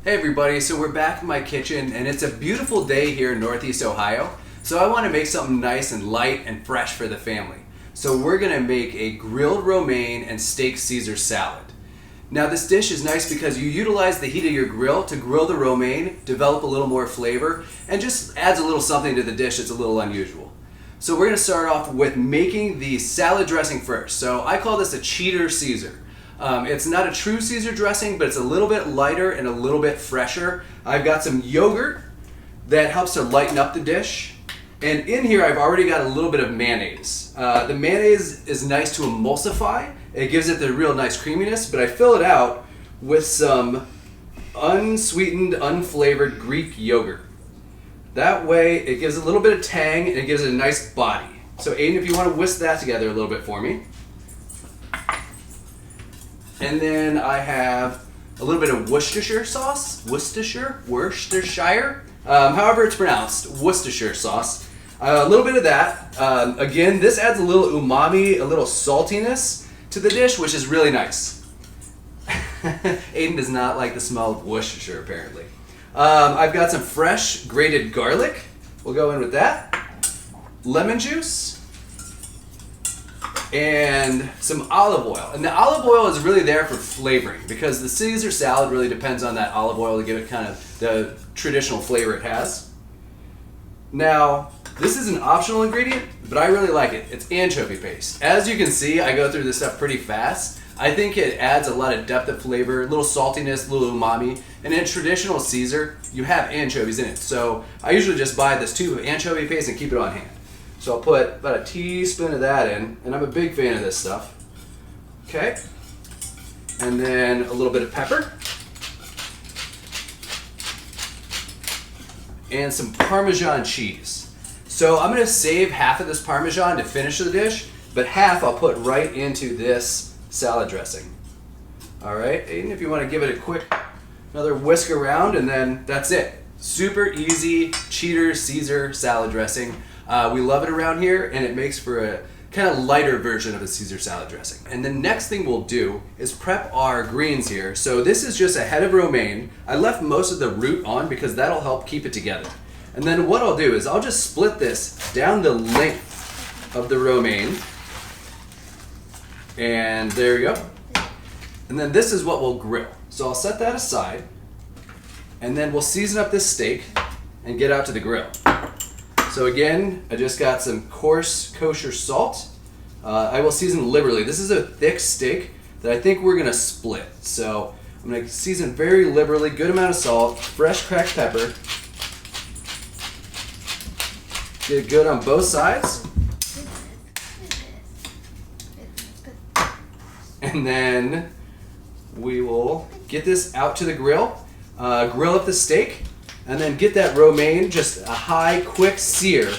Hey everybody, so we're back in my kitchen and it's a beautiful day here in Northeast Ohio. So I want to make something nice and light and fresh for the family. So we're going to make a grilled romaine and steak Caesar salad. Now this dish is nice because you utilize the heat of your grill to grill the romaine, develop a little more flavor, and just adds a little something to the dish that's a little unusual. So we're going to start off with making the salad dressing first. So I call this a cheater Caesar. It's not a true Caesar dressing, but it's a little bit lighter and a little bit fresher. I've got some yogurt that helps to lighten up the dish. And in here I've already got a little bit of mayonnaise. The mayonnaise is nice to emulsify. It gives it the real nice creaminess, but I fill it out with some unsweetened, unflavored Greek yogurt. That way it gives a little bit of tang and it gives it a nice body. So Aiden, if you want to whisk that together a little bit for me. And then I have a little bit of Worcestershire sauce. Worcestershire? However it's pronounced, Worcestershire sauce. A little bit of that. Again, this adds a little umami, a little saltiness to the dish, which is really nice. Aiden does not like the smell of Worcestershire, apparently. I've got some fresh grated garlic. We'll go in with that. Lemon juice. And some olive oil. And the olive oil is really there for flavoring because the Caesar salad really depends on that olive oil to give it kind of the traditional flavor it has. Now, this is an optional ingredient, but I really like it. It's anchovy paste. As you can see, I go through this stuff pretty fast. I think it adds a lot of depth of flavor, a little saltiness, a little umami. And in traditional Caesar, you have anchovies in it. So I usually just buy this tube of anchovy paste and keep it on hand. So I'll put about a teaspoon of that in, and I'm a big fan of this stuff. Okay. And then a little bit of pepper. And some Parmesan cheese. So I'm going to save half of this Parmesan to finish the dish, but half I'll put right into this salad dressing. All right, Aiden, if you want to give it a quick, another whisk around, and then that's it. Super easy cheater Caesar salad dressing. We love it around here, and it makes for a kind of lighter version of a Caesar salad dressing. And the next thing we'll do is prep our greens here. So this is just a head of romaine. I left most of the root on because that'll help keep it together. And then what I'll do is I'll just split this down the length of the romaine. And there you go. And then this is what we'll grill. So I'll set that aside, and then we'll season up this steak and get out to the grill. So again, I just got some coarse kosher salt. I will season liberally. This is a thick steak that I think we're gonna split. So I'm gonna season very liberally, good amount of salt, fresh cracked pepper. Get it good on both sides. And then we will get this out to the grill, grill up the steak, and then get that romaine, just a high, quick sear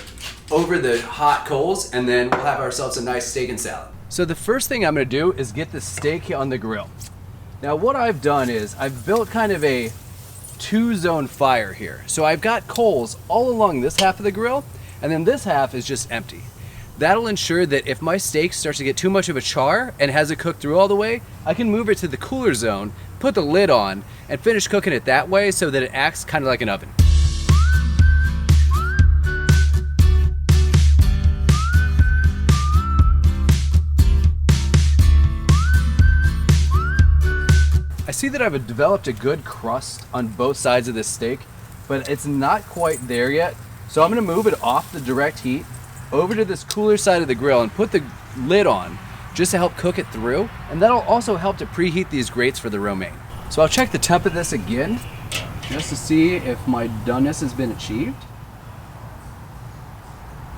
over the hot coals, and then we'll have ourselves a nice steak and salad. So the first thing I'm gonna do is get the steak on the grill. Now what I've done is I've built kind of a two-zone fire here. So I've got coals all along this half of the grill, and then this half is just empty. That'll ensure that if my steak starts to get too much of a char and hasn't cooked through all the way, I can move it to the cooler zone, put the lid on, and finish cooking it that way so that it acts kind of like an oven. I see that I've developed a good crust on both sides of this steak, but it's not quite there yet. So I'm gonna move it off the direct heat over to this cooler side of the grill and put the lid on just to help cook it through, and that'll also help to preheat these grates for the romaine. So I'll check the temp of this again just to see if my doneness has been achieved.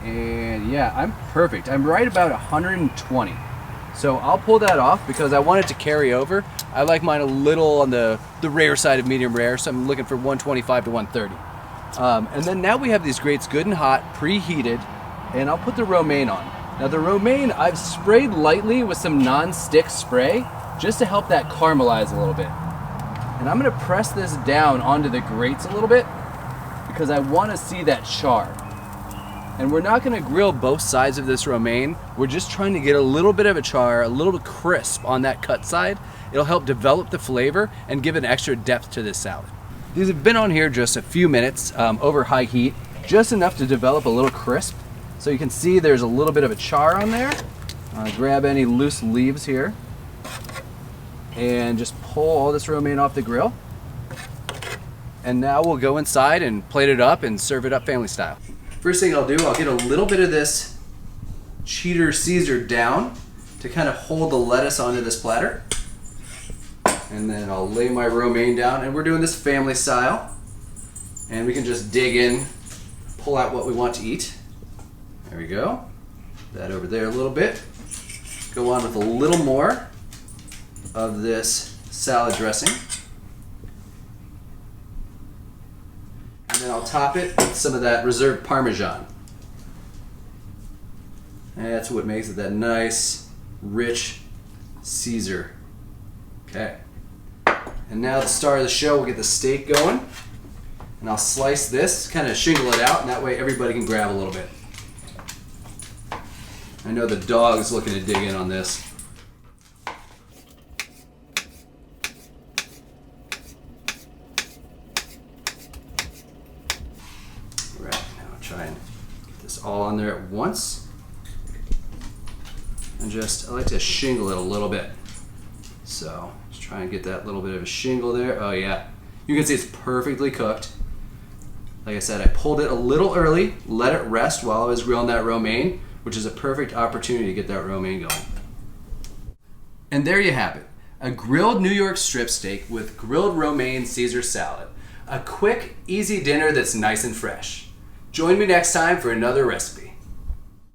And yeah, I'm perfect. I'm right about 120. So I'll pull that off because I want it to carry over. I like mine a little on the rare side of medium rare, so I'm looking for 125 to 130. And then now we have these grates good and hot, preheated, and I'll put the romaine on. Now the romaine, I've sprayed lightly with some non-stick spray just to help that caramelize a little bit. And I'm gonna press this down onto the grates a little bit because I wanna see that char. And we're not gonna grill both sides of this romaine. We're just trying to get a little bit of a char, a little crisp on that cut side. It'll help develop the flavor and give an extra depth to this salad. These have been on here just a few minutes over high heat, just enough to develop a little crisp. So you can see there's a little bit of a char on there. Grab any loose leaves here and just pull all this romaine off the grill. And now we'll go inside and plate it up and serve it up family style. First thing I'll do, I'll get a little bit of this cheddar Caesar down to kind of hold the lettuce onto this platter. And then I'll lay my romaine down, and we're doing this family style. And we can just dig in, pull out what we want to eat. There we go. That over there a little bit. Go on with a little more of this salad dressing. And then I'll top it with some of that reserved Parmesan. And that's what makes it that nice, rich Caesar. Okay. And now the star of the show, we'll get the steak going. And I'll slice this, kind of shingle it out, and that way everybody can grab a little bit. I know the dog's looking to dig in on this. Right, now I'll try and get this all on there at once. And I like to shingle it a little bit. So, just try and get that little bit of a shingle there. Oh yeah, you can see it's perfectly cooked. Like I said, I pulled it a little early, let it rest while I was grilling that romaine, which is a perfect opportunity to get that romaine going. And there you have it, a grilled New York strip steak with grilled romaine Caesar salad. A quick, easy dinner that's nice and fresh. Join me next time for another recipe.